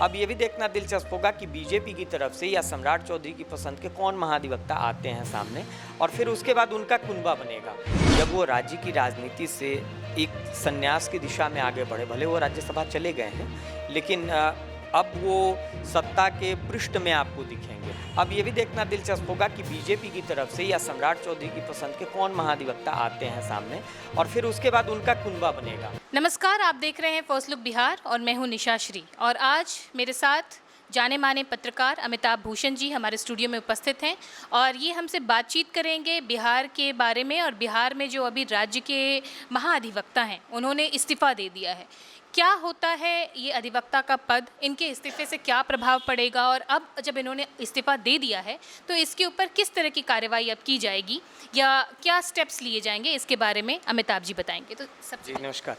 अब ये भी देखना दिलचस्प होगा कि बीजेपी की तरफ से या सम्राट चौधरी की पसंद के कौन महाधिवक्ता आते हैं सामने, और फिर उसके बाद उनका कुनबा बनेगा। जब वो राज्य की राजनीति से एक संन्यास की दिशा में आगे बढ़े, भले वो राज्यसभा चले गए हैं, लेकिन अब वो सत्ता के पृष्ठ में आपको दिखेंगे। अब ये भी देखना दिलचस्प होगा कि बीजेपी की तरफ से या सम्राट चौधरी की पसंद के कौन महाधिवक्ता आते हैं सामने, और फिर उसके बाद उनका कुनबा बनेगा। नमस्कार, आप देख रहे हैं फर्स्ट लुक बिहार और मैं हूं निशा श्री। और आज मेरे साथ जाने माने पत्रकार अमिताभ भूषण जी हमारे स्टूडियो में उपस्थित हैं और ये हमसे बातचीत करेंगे बिहार के बारे में। और बिहार में जो अभी राज्य के महाधिवक्ता हैं उन्होंने इस्तीफ़ा दे दिया है। क्या होता है ये अधिवक्ता का पद, इनके इस्तीफे से क्या प्रभाव पड़ेगा, और अब जब इन्होंने इस्तीफ़ा दे दिया है तो इसके ऊपर किस तरह की कार्रवाई अब की जाएगी या क्या स्टेप्स लिए जाएंगे, इसके बारे में अमिताभ जी बताएंगे। तो सबसे जी नमस्कार।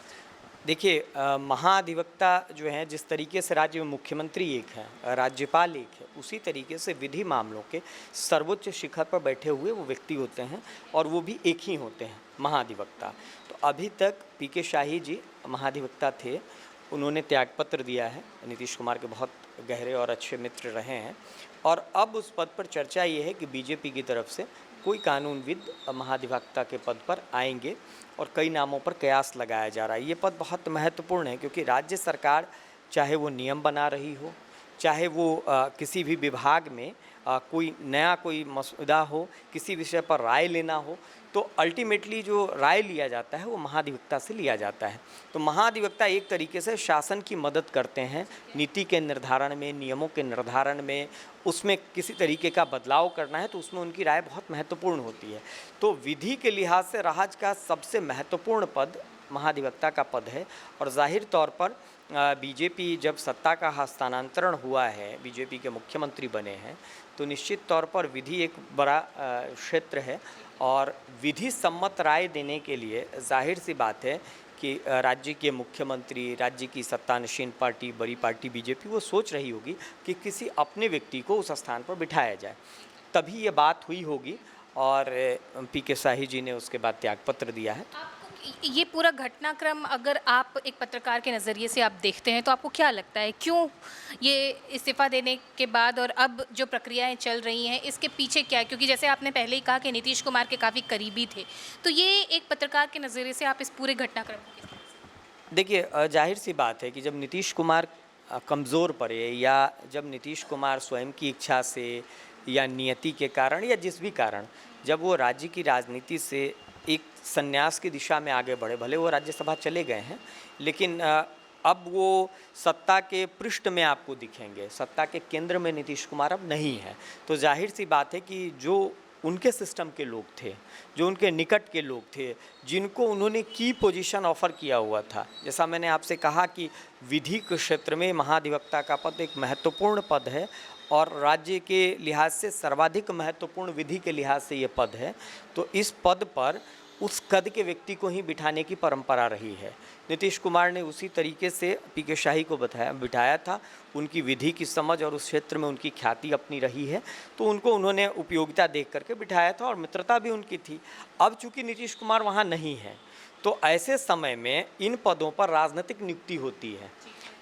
देखिए, महाधिवक्ता जो हैं, जिस तरीके से राज्य में मुख्यमंत्री एक है, राज्यपाल एक है, उसी तरीके से विधि मामलों के सर्वोच्च शिखर पर बैठे हुए वो व्यक्ति होते हैं, और वो भी एक ही होते हैं, महाधिवक्ता। तो अभी तक पीके शाही जी महाधिवक्ता थे, उन्होंने त्यागपत्र दिया है, नीतीश कुमार के बहुत गहरे और अच्छे मित्र रहे हैं, और अब उस पद पर चर्चा ये है कि बीजेपी की तरफ से कोई कानूनविद महाधिवक्ता के पद पर आएंगे, और कई नामों पर कयास लगाया जा रहा है। ये पद बहुत महत्वपूर्ण है, क्योंकि राज्य सरकार चाहे वो नियम बना रही हो, चाहे वो किसी भी विभाग में कोई मसौदा हो, किसी विषय पर राय लेना हो, तो अल्टीमेटली जो राय लिया जाता है वो महाधिवक्ता से लिया जाता है। तो महाधिवक्ता एक तरीके से शासन की मदद करते हैं नीति के निर्धारण में, नियमों के निर्धारण में। उसमें किसी तरीके का बदलाव करना है तो उसमें उनकी राय बहुत महत्वपूर्ण होती है। तो विधि के लिहाज से राज्य का सबसे महत्वपूर्ण पद महाधिवक्ता का पद है, और जाहिर तौर पर बीजेपी जब सत्ता का हस्तांतरण हुआ है, बीजेपी के मुख्यमंत्री बने हैं, तो निश्चित तौर पर विधि एक बड़ा क्षेत्र है, और विधि सम्मत राय देने के लिए जाहिर सी बात है कि राज्य के मुख्यमंत्री, राज्य की सत्तासीन पार्टी, बड़ी पार्टी बीजेपी, वो सोच रही होगी कि किसी अपने व्यक्ति को उस स्थान पर बिठाया जाए, तभी ये बात हुई होगी। और पीके शाही जी ने उसके बाद त्यागपत्र दिया है। ये पूरा घटनाक्रम अगर आप एक पत्रकार के नज़रिए से आप देखते हैं तो आपको क्या लगता है, क्यों ये इस्तीफ़ा देने के बाद और अब जो प्रक्रियाएं चल रही हैं इसके पीछे क्या है? क्योंकि जैसे आपने पहले ही कहा कि नीतीश कुमार के काफ़ी करीबी थे, तो ये एक पत्रकार के नज़रिए से आप इस पूरे घटनाक्रम को किस तरह से? देखिए, जाहिर सी बात है कि जब नीतीश कुमार कमज़ोर पड़े, या जब नीतीश कुमार स्वयं की इच्छा से या नियति के कारण या जिस भी कारण जब वो राज्य की राजनीति से एक संन्यास की दिशा में आगे बढ़े, भले वो राज्यसभा चले गए हैं, लेकिन अब वो सत्ता के पृष्ठ में आपको दिखेंगे, सत्ता के केंद्र में नीतीश कुमार अब नहीं है। तो जाहिर सी बात है कि जो उनके सिस्टम के लोग थे, जो उनके निकट के लोग थे, जिनको उन्होंने की पोजीशन ऑफर किया हुआ था, जैसा मैंने आपसे कहा कि विधि के क्षेत्र में महाधिवक्ता का पद एक महत्वपूर्ण पद है, और राज्य के लिहाज से सर्वाधिक महत्वपूर्ण विधि के लिहाज से ये पद है। तो इस पद पर उस कद के व्यक्ति को ही बिठाने की परंपरा रही है। नीतीश कुमार ने उसी तरीके से पीके शाही को बिठाया था, उनकी विधि की समझ और उस क्षेत्र में उनकी ख्याति अपनी रही है, तो उनको उन्होंने उपयोगिता देख करके बिठाया था, और मित्रता भी उनकी थी। अब चूँकि नीतीश कुमार वहाँ नहीं है, तो ऐसे समय में इन पदों पर राजनीतिक नियुक्ति होती है।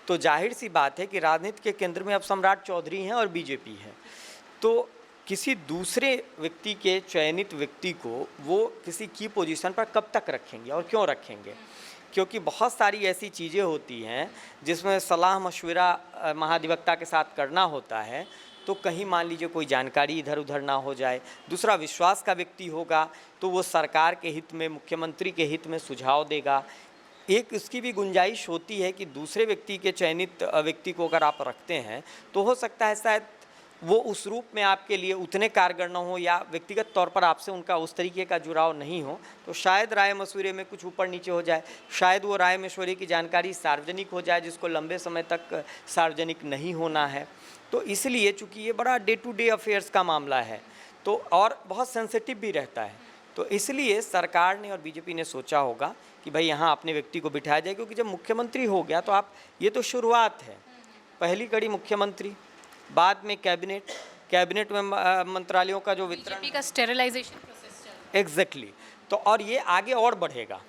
तो जाहिर सी बात है कि राजनीति के केंद्र में अब सम्राट चौधरी हैं और बीजेपी है, तो किसी दूसरे व्यक्ति के चयनित व्यक्ति को वो किसी की पोजीशन पर कब तक रखेंगे और क्यों रखेंगे? क्योंकि बहुत सारी ऐसी चीज़ें होती हैं जिसमें सलाह मशवरा महाधिवक्ता के साथ करना होता है, तो कहीं मान लीजिए कोई जानकारी इधर उधर ना हो जाए, दूसरा विश्वास का व्यक्ति होगा तो वो सरकार के हित में, मुख्यमंत्री के हित में सुझाव देगा। एक इसकी भी गुंजाइश होती है कि दूसरे व्यक्ति के चयनित व्यक्ति को अगर आप रखते हैं तो हो सकता है शायद वो उस रूप में आपके लिए उतने कारगर न हो, या व्यक्तिगत तौर पर आपसे उनका उस तरीके का जुड़ाव नहीं हो, तो शायद राय मशवरे में कुछ ऊपर नीचे हो जाए, शायद वो राय मशवरे की जानकारी सार्वजनिक हो जाए जिसको लंबे समय तक सार्वजनिक नहीं होना है। तो इसलिए चूँकि ये बड़ा डे टू डे अफेयर्स का मामला है, तो और बहुत सेंसिटिव भी रहता है, तो इसलिए सरकार ने और बीजेपी ने सोचा होगा कि भाई यहाँ अपने व्यक्ति को बिठाया जाए, क्योंकि जब मुख्यमंत्री हो गया तो आप, ये तो शुरुआत है, पहली कड़ी मुख्यमंत्री, बाद में कैबिनेट में मंत्रालयों का जो वितरण, बीजेपी का स्टेरिलाइजेशन प्रोसेस चल रहा है। एग्जैक्टली। तो और ये आगे और बढ़ेगा।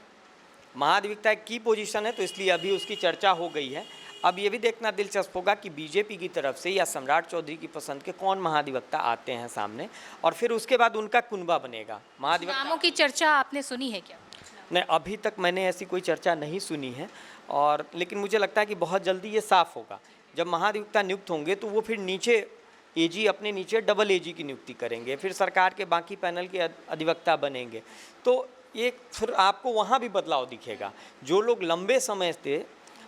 महाधिवक्ता की पोजीशन है, तो इसलिए अभी उसकी चर्चा हो गई है। अब ये भी देखना दिलचस्प होगा कि बीजेपी की तरफ से या सम्राट चौधरी की पसंद के कौन महाधिवक्ता आते हैं सामने, और फिर उसके बाद उनका कुनबा बनेगा महाधिवक्ता। नामों की चर्चा आपने सुनी है क्या? नहीं, अभी तक मैंने ऐसी कोई चर्चा नहीं सुनी है, और लेकिन मुझे लगता है कि बहुत जल्दी ये साफ होगा। जब महाधिवक्ता नियुक्त होंगे तो वो फिर नीचे एजी अपने नीचे डबल एजी की नियुक्ति करेंगे, फिर सरकार के बाकी पैनल के अधिवक्ता बनेंगे, तो ये फिर आपको वहाँ भी बदलाव दिखेगा। जो लोग लंबे समय से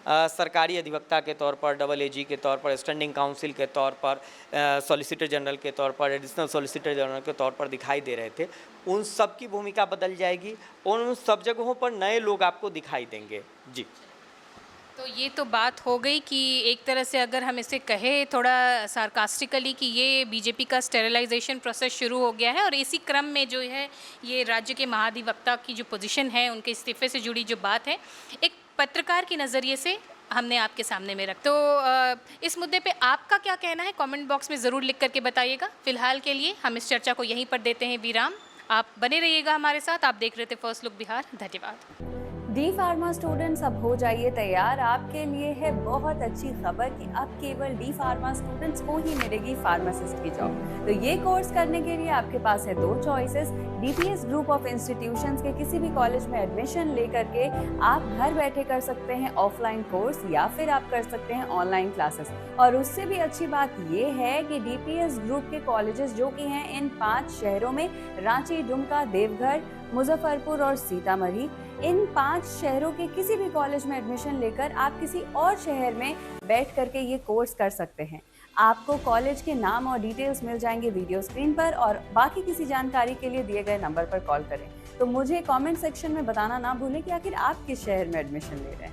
सरकारी अधिवक्ता के तौर पर, डबल एजी के तौर पर, स्टैंडिंग काउंसिल के तौर पर, सॉलिसिटर जनरल के तौर पर, एडिशनल सॉलिसिटर जनरल के तौर पर दिखाई दे रहे थे, उन सब की भूमिका बदल जाएगी और उन सब जगहों पर नए लोग आपको दिखाई देंगे। जी, तो ये तो बात हो गई कि एक तरह से अगर हम इसे कहें थोड़ा सार्कास्टिकली कि ये बीजेपी का स्टेरिलाइजेशन प्रोसेस शुरू हो गया है, और इसी क्रम में जो है ये राज्य के महाधिवक्ता की जो पोजीशन है, उनके इस्तीफे से जुड़ी जो बात है, एक पत्रकार के नज़रिए से हमने आपके सामने में रख। तो इस मुद्दे पे आपका क्या कहना है, कमेंट बॉक्स में ज़रूर लिख करके बताइएगा। फ़िलहाल के लिए हम इस चर्चा को यहीं पर देते हैं विराम। आप बने रहिएगा हमारे साथ। आप देख रहे थे फर्स्ट लुक बिहार। धन्यवाद। डी फार्मा स्टूडेंट्स, अब हो जाइए तैयार। आपके लिए है बहुत अच्छी खबर कि अब केवल डी फार्मा स्टूडेंट्स को ही मिलेगी फार्मासिस्ट की जॉब। तो ये कोर्स करने के लिए आपके पास है दो choices. DPS group of institutions के किसी भी कॉलेज में एडमिशन लेकर के आप घर बैठे कर सकते हैं ऑफलाइन कोर्स, या फिर आप कर सकते हैं ऑनलाइन क्लासेस। और उससे भी अच्छी बात ये है कि डीपीएस ग्रुप के कॉलेजेस जो कि हैं इन 5 शहरों में, रांची, दुमका, देवघर, मुजफ्फरपुर और सीतामढ़ी, इन 5 शहरों के किसी भी कॉलेज में एडमिशन लेकर आप किसी और शहर में बैठ करके ये कोर्स कर सकते हैं। आपको कॉलेज के नाम और डिटेल्स मिल जाएंगे वीडियो स्क्रीन पर, और बाकी किसी जानकारी के लिए दिए गए नंबर पर कॉल करें। तो मुझे कमेंट सेक्शन में बताना ना भूलें कि आखिर आप किस शहर में एडमिशन ले रहे हैं।